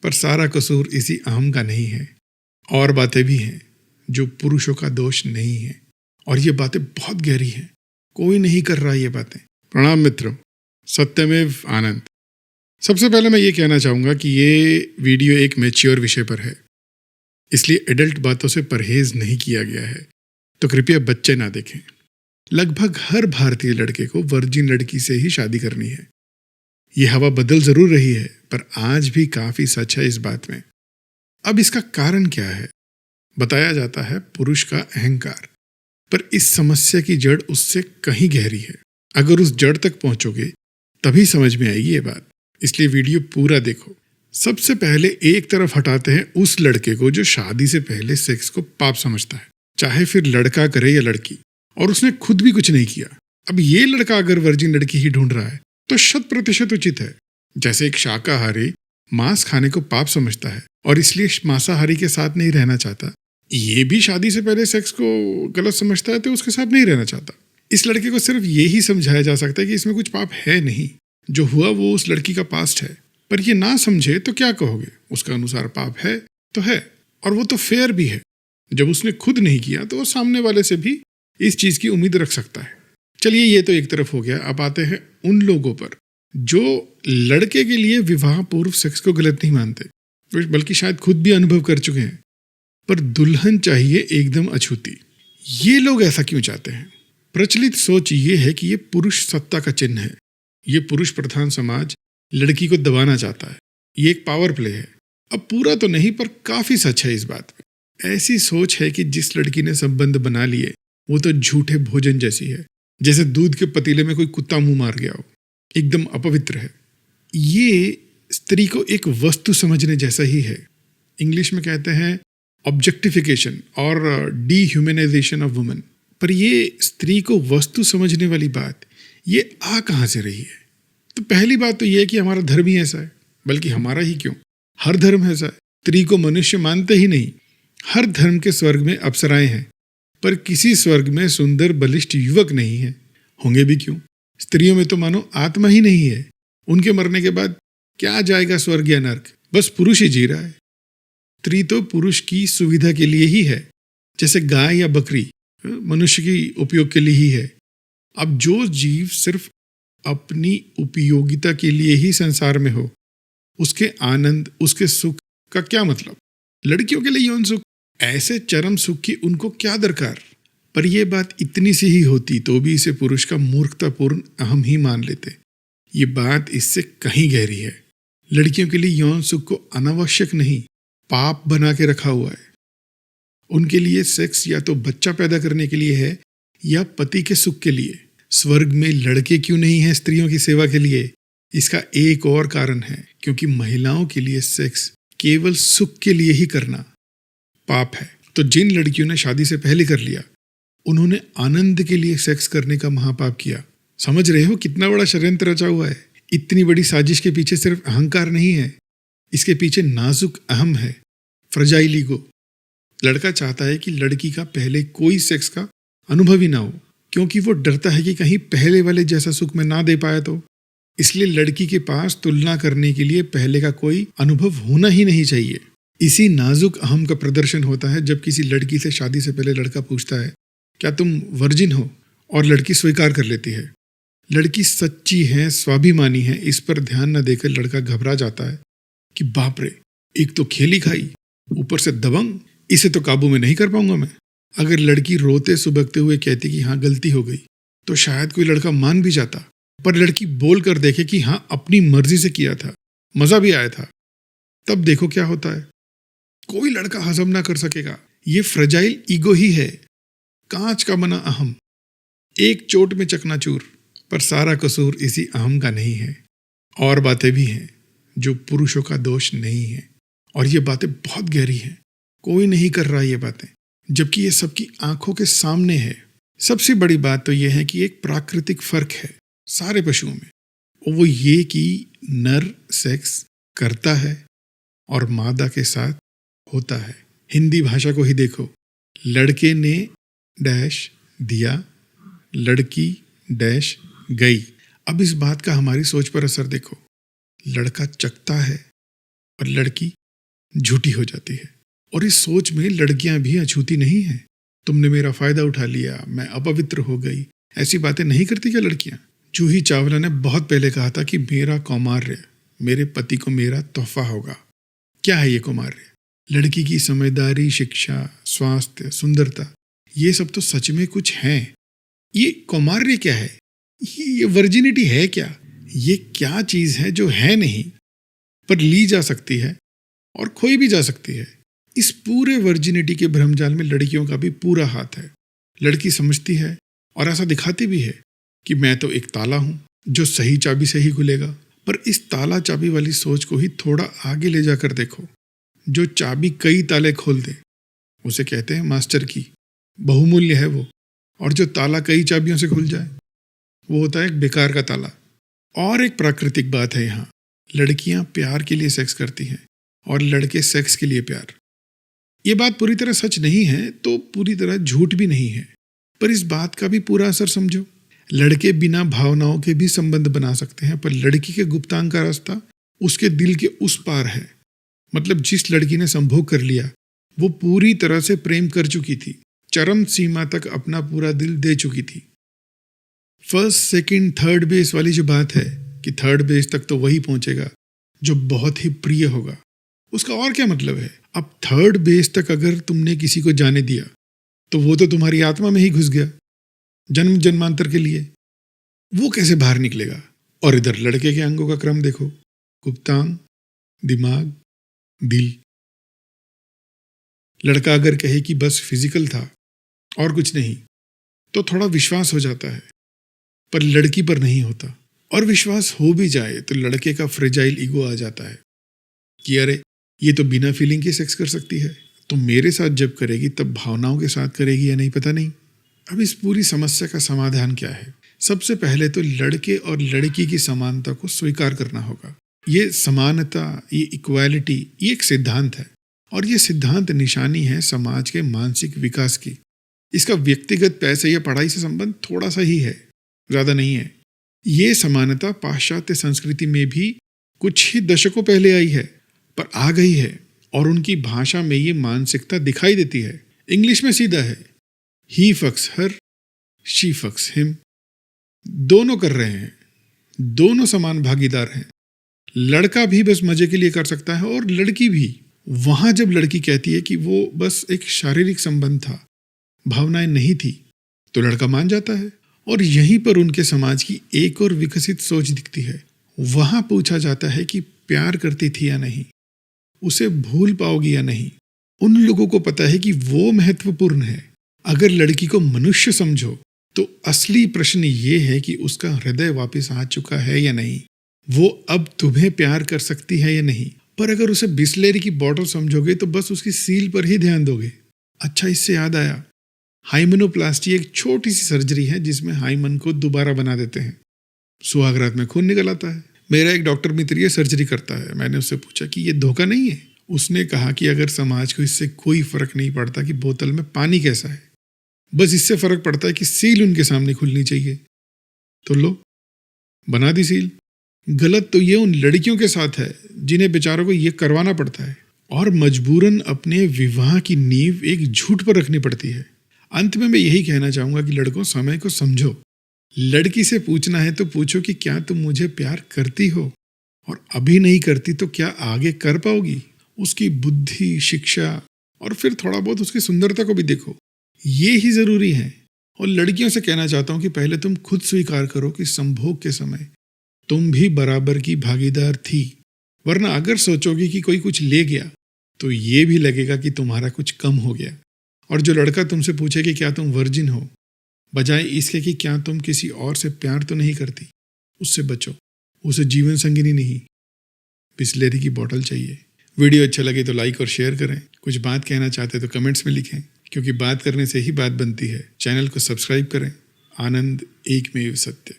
पर सारा कसूर इसी अहम का नहीं है। और बातें भी हैं जो पुरुषों का दोष नहीं है, और ये बातें बहुत गहरी हैं। कोई नहीं कर रहा ये बातें। प्रणाम मित्रों, सत्यमेव आनंद। सबसे पहले मैं ये कहना चाहूँगा कि ये वीडियो एक मैच्योर विषय पर है, इसलिए एडल्ट बातों से परहेज नहीं किया गया है, तो कृपया बच्चे ना देखें। लगभग हर भारतीय लड़के को वर्जिन लड़की से ही शादी करनी है। ये हवा बदल जरूर रही है, पर आज भी काफी सच है इस बात में। अब इसका कारण क्या है? बताया जाता है पुरुष का अहंकार, पर इस समस्या की जड़ उससे कहीं गहरी है। अगर उस जड़ तक पहुंचोगे तभी समझ में आएगी ये बात, इसलिए वीडियो पूरा देखो। सबसे पहले एक तरफ हटाते हैं उस लड़के को जो शादी से पहले सेक्स को पाप समझता है, चाहे फिर लड़का करे या लड़की, और उसने खुद भी कुछ नहीं किया। अब ये लड़का अगर वर्जिन लड़की ही ढूंढ रहा है तो 100% उचित है। जैसे एक शाकाहारी मांस खाने को पाप समझता है और इसलिए मांसाहारी के साथ नहीं रहना चाहता, ये भी शादी से पहले सेक्स को गलत समझता है तो उसके साथ नहीं रहना चाहता। इस लड़के को सिर्फ यही समझाया जा सकता है कि इसमें कुछ पाप है नहीं, जो हुआ वो उस लड़की का पास्ट है। पर ये ना समझे तो क्या कहोगे? उसका अनुसार पाप है तो है, और वो तो फेयर भी है। जब उसने खुद नहीं किया तो वो सामने वाले से भी इस चीज की उम्मीद रख सकता है। चलिए, ये तो एक तरफ हो गया। अब आते हैं उन लोगों पर जो लड़के के लिए विवाह पूर्व सेक्स को गलत नहीं मानते, बल्कि शायद खुद भी अनुभव कर चुके हैं, पर दुल्हन चाहिए एकदम अछूती। ये लोग ऐसा क्यों चाहते हैं? प्रचलित सोच ये है कि ये पुरुष सत्ता का चिन्ह है। ये पुरुष प्रधान समाज लड़की को दबाना चाहता है। ये एक पावर प्ले है। अब पूरा तो नहीं, पर काफी सच है इस बात में। ऐसी सोच है कि जिस लड़की ने संबंध बना लिए वो तो झूठे भोजन जैसी है, जैसे दूध के पतीले में कोई कुत्ता मुंह मार गया हो, एकदम अपवित्र है। ये स्त्री को एक वस्तु समझने जैसा ही है। इंग्लिश में कहते हैं ऑब्जेक्टिफिकेशन और डीह्यूमनाइजेशन ऑफ वुमेन। पर ये स्त्री को वस्तु समझने वाली बात ये आ कहाँ से रही है? तो पहली बात तो ये है कि हमारा धर्म ही ऐसा है, बल्कि हमारा ही क्यों, हर धर्म ऐसा है। स्त्री को मनुष्य मानते ही नहीं। हर धर्म के स्वर्ग में अप्सराएं हैं, पर किसी स्वर्ग में सुंदर बलिष्ठ युवक नहीं है। होंगे भी क्यों? स्त्रियों में तो मानो आत्मा ही नहीं है। उनके मरने के बाद क्या जाएगा स्वर्ग या नर्क? बस पुरुष ही जी रहा है। स्त्री तो पुरुष की सुविधा के लिए ही है, जैसे गाय या बकरी मनुष्य की उपयोग के लिए ही है। अब जो जीव सिर्फ अपनी उपयोगिता के लिए ही संसार में हो, उसके आनंद, उसके सुख का क्या मतलब? लड़कियों के लिए यौन सुख, ऐसे चरम सुख की उनको क्या दरकार? पर यह बात इतनी सी ही होती तो भी इसे पुरुष का मूर्खतापूर्ण अहम ही मान लेते। ये बात इससे कहीं गहरी है। लड़कियों के लिए यौन सुख को अनावश्यक नहीं, पाप बना के रखा हुआ है। उनके लिए सेक्स या तो बच्चा पैदा करने के लिए है या पति के सुख के लिए। स्वर्ग में लड़के क्यों नहीं हैं स्त्रियों की सेवा के लिए? इसका एक और कारण है, क्योंकि महिलाओं के लिए सेक्स केवल सुख के लिए ही करना पाप है। तो जिन लड़कियों ने शादी से पहले कर लिया, उन्होंने आनंद के लिए सेक्स करने का महापाप किया। समझ रहे हो कितना बड़ा षड्यंत्र रचा हुआ है? इतनी बड़ी साजिश के पीछे सिर्फ अहंकार नहीं है, इसके पीछे नाजुक अहम है, फ्रजाइल ईगो। लड़का चाहता है कि लड़की का पहले कोई सेक्स का अनुभव ही ना हो, क्योंकि वो डरता है कि कहीं पहले वाले जैसा सुख में ना दे पाया तो। इसलिए लड़की के पास तुलना करने के लिए पहले का कोई अनुभव होना ही नहीं चाहिए। इसी नाजुक अहम का प्रदर्शन होता है जब किसी लड़की से शादी से पहले लड़का पूछता है, क्या तुम वर्जिन हो? और लड़की स्वीकार कर लेती है। लड़की सच्ची है, स्वाभिमानी है, इस पर ध्यान न देकर लड़का घबरा जाता है कि बाप रे, एक तो खेली खाई, ऊपर से दबंग, इसे तो काबू में नहीं कर पाऊंगा मैं। अगर लड़की रोते सुबकते हुए कहती कि हाँ गलती हो गई, तो शायद कोई लड़का मान भी जाता। पर लड़की बोल कर देखे कि हाँ अपनी मर्जी से किया था, मजा भी आया था, तब देखो क्या होता है। कोई लड़का हजम ना कर सकेगा। ये फ्रजाइल ईगो ही है, कांच का बना अहम, एक चोट में चकनाचूर। पर सारा कसूर इसी अहम का नहीं है। और बातें भी हैं जो पुरुषों का दोष नहीं है, और ये बातें बहुत गहरी हैं। कोई नहीं कर रहा ये बातें, जबकि ये सबकी आंखों के सामने है। सबसे बड़ी बात तो यह है कि एक प्राकृतिक फर्क है सारे पशुओं में, और वो ये कि नर सेक्स करता है और मादा के साथ होता है। हिंदी भाषा को ही देखो, लड़के ने डैश दिया, लड़की डैश गई। अब इस बात का हमारी सोच पर असर देखो। लड़का चखता है और लड़की झूठी हो जाती है। और इस सोच में लड़कियां भी अछूती नहीं हैं। तुमने मेरा फायदा उठा लिया, मैं अपवित्र हो गई, ऐसी बातें नहीं करती क्या लड़कियां? जूही चावला ने बहुत पहले कहा था कि मेरा कौमार्य मेरे पति को मेरा तोहफा होगा। क्या है ये कौमार्य? लड़की की समझदारी, शिक्षा, स्वास्थ्य, सुंदरता, ये सब तो सच में कुछ हैं। ये कौमार्य क्या है? ये वर्जिनिटी है क्या? ये क्या चीज़ है जो है नहीं पर ली जा सकती है और खोई भी जा सकती है? इस पूरे वर्जिनिटी के भ्रमजाल में लड़कियों का भी पूरा हाथ है। लड़की समझती है और ऐसा दिखाती भी है कि मैं तो एक ताला हूं जो सही चाबी से ही खुलेगा। पर इस ताला चाबी वाली सोच को ही थोड़ा आगे ले जाकर देखो। जो चाबी कई ताले खोल दे उसे कहते हैं मास्टर की, बहुमूल्य है वो। और जो ताला कई चाबियों से खुल जाए वो होता है एक बेकार का ताला। और एक प्राकृतिक बात है यहाँ, लड़कियां प्यार के लिए सेक्स करती हैं और लड़के सेक्स के लिए प्यार। ये बात पूरी तरह सच नहीं है तो पूरी तरह झूठ भी नहीं है, पर इस बात का भी पूरा असर समझो। लड़के बिना भावनाओं के भी संबंध बना सकते हैं, पर लड़की के गुप्तांग का रास्ता उसके दिल के उस पार है। मतलब जिस लड़की ने संभोग कर लिया वो पूरी तरह से प्रेम कर चुकी थी, चरम सीमा तक अपना पूरा दिल दे चुकी थी। फर्स्ट, सेकंड, थर्ड बेस वाली जो बात है कि थर्ड बेस तक तो वही पहुंचेगा जो बहुत ही प्रिय होगा, उसका और क्या मतलब है? अब थर्ड बेस तक अगर तुमने किसी को जाने दिया तो वो तो तुम्हारी आत्मा में ही घुस गया जन्म जन्मांतर के लिए। वो कैसे बाहर निकलेगा? और इधर लड़के के अंगों का क्रम देखो, गुप्तांग, दिमाग, दिल। लड़का अगर कहे कि बस फिजिकल था और कुछ नहीं तो थोड़ा विश्वास हो जाता है, पर लड़की पर नहीं होता। और विश्वास हो भी जाए तो लड़के का फ्रेजाइल ईगो आ जाता है कि अरे ये तो बिना फीलिंग के सेक्स कर सकती है, तो मेरे साथ जब करेगी तब भावनाओं के साथ करेगी या नहीं पता नहीं। अब इस पूरी समस्या का समाधान क्या है? सबसे पहले तो लड़के और लड़की की समानता को स्वीकार करना होगा। ये समानता, ये इक्वालिटी, ये एक सिद्धांत है और ये सिद्धांत निशानी है समाज के मानसिक विकास की। इसका व्यक्तिगत पैसे या पढ़ाई से संबंध थोड़ा सा ही है, ज़्यादा नहीं है। ये समानता पाश्चात्य संस्कृति में भी कुछ ही दशकों पहले आई है, पर आ गई है और उनकी भाषा में ये मानसिकता दिखाई देती है। इंग्लिश में सीधा है, ही फक्स हर, शी फक्स हिम। दोनों कर रहे हैं, दोनों समान भागीदार हैं। लड़का भी बस मजे के लिए कर सकता है और लड़की भी। वहां जब लड़की कहती है कि वो बस एक शारीरिक संबंध था, भावनाएं नहीं थी, तो लड़का मान जाता है। और यहीं पर उनके समाज की एक और विकसित सोच दिखती है। वहां पूछा जाता है कि प्यार करती थी या नहीं, उसे भूल पाओगी या नहीं। उन लोगों को पता है कि वो महत्वपूर्ण है। अगर लड़की को मनुष्य समझो तो असली प्रश्न ये है कि उसका हृदय वापस आ चुका है या नहीं, वो अब तुम्हें प्यार कर सकती है या नहीं। पर अगर उसे बिस्लेरी की बॉटल समझोगे तो बस उसकी सील पर ही ध्यान दोगे। अच्छा, इससे याद आया, हाइमेनोप्लास्टी एक छोटी सी सर्जरी है जिसमें हाइमन को दोबारा बना देते हैं। सुहागरात में खून निकल आता है। मेरा एक डॉक्टर मित्र ये सर्जरी करता है। मैंने उससे पूछा कि ये धोखा नहीं है? उसने कहा कि अगर समाज को इससे कोई फर्क नहीं पड़ता कि बोतल में पानी कैसा है, बस इससे फर्क पड़ता है कि सील उनके सामने खुलनी चाहिए, तो लो बना दी सील। गलत तो ये उन लड़कियों के साथ है जिन्हें बेचारों को ये करवाना पड़ता है और मजबूरन अपने विवाह की नींव एक झूठ पर रखनी पड़ती है। अंत में मैं यही कहना चाहूंगा कि लड़कों, समय को समझो। लड़की से पूछना है तो पूछो कि क्या तुम मुझे प्यार करती हो, और अभी नहीं करती तो क्या आगे कर पाओगी। उसकी बुद्धि, शिक्षा और फिर थोड़ा बहुत उसकी सुंदरता को भी देखो, ये ही जरूरी है। और लड़कियों से कहना चाहता हूं कि पहले तुम खुद स्वीकार करो कि संभोग के समय तुम भी बराबर की भागीदार थी, वरना अगर सोचोगे कि कोई कुछ ले गया तो ये भी लगेगा कि तुम्हारा कुछ कम हो गया। और जो लड़का तुमसे पूछे कि क्या तुम वर्जिन हो, बजाय इसके कि क्या तुम किसी और से प्यार तो नहीं करती, उससे बचो। उसे जीवन संगिनी नहीं, बिस्लेरी की बोतल चाहिए। वीडियो अच्छा लगे तो लाइक और शेयर करें। कुछ बात कहना चाहते तो कमेंट्स में लिखें, क्योंकि बात करने से ही बात बनती है। चैनल को सब्सक्राइब करें। आनंद एकमेव सत्य।